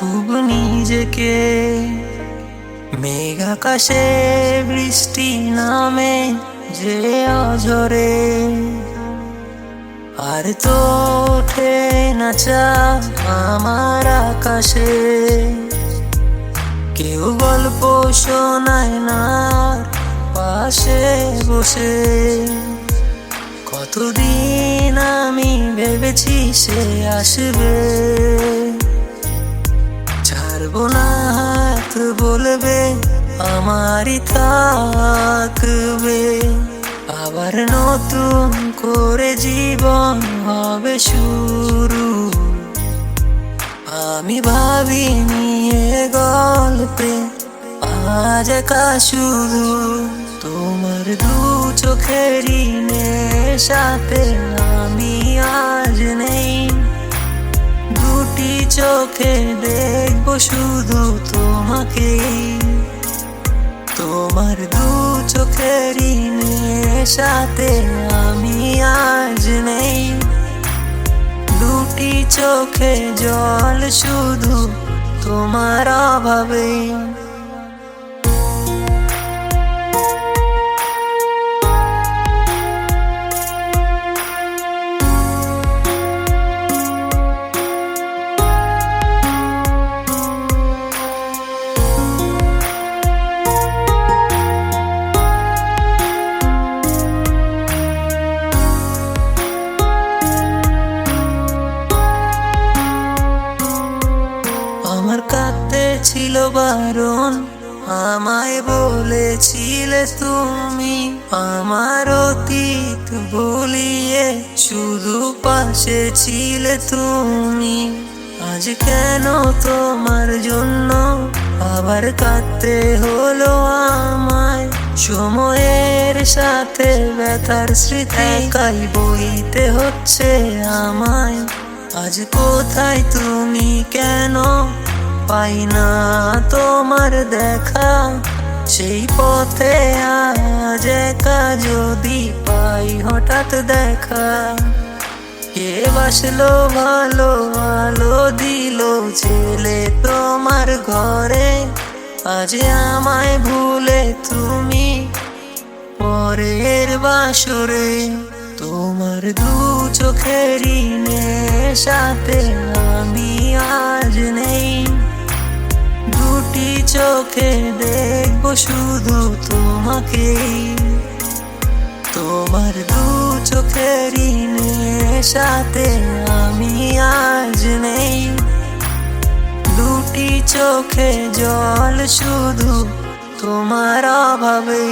খুব নিজেকে। মেঘ আকাশে বৃষ্টি নামে যে অঝরে, আর তো ওঠে না চাঁদ আমার আকাশে। কেউ গল্প শোনায় না পাশে বসে, কতদিন আমি ভেবেছি সে আসবে। ছাড়বো না হাত বলবে আমারই থাকবে, আবার নতুন করে জীবন হবে শুরু। আমি ভাবিনি এ গল্পে আজ একা শুধু, তোমার দু চোখেরই নেশাতে আমি আজ নেই। দুটি চোখে দেখবো শুধু তোমাকে, তোমার দু চোখেরই নেশাতে আমি আজ নেই। দুটি চোখে জল শুধু তোমার অভাবে। আমার কাঁদতে ছিল বারণ, আমায় বলেছিলে তুমি। আমার অতীত ভুলিয়ে শুধু পাশে ছিলে তুমি। আজ কেন তোমার জন্য আবার কাঁদতে হলো আমায়? সময়ের সাথে ব্যথার স্মৃতি একাই বইতে হচ্ছে আমায়। আজ কোথায় তুমি, কেন পাই না তোমার দেখা? সেই পথে আজ একা যদি পাই হঠাৎ দেখা। কে বাসলো ভালো আলো দিল ছেলে তোমার ঘরে? আজ আমায় ভুলে তুমি পরের বাসরে। তোমার দু চোখেরই নেশাতে আমি আজ নেই। দুটি চোখে দেখবো শুধু তোমাকে, তোমার দু চোখেরই নেশাতে আমি আজ নেই। দুটি চোখে জল শুধু তোমার অভাবে।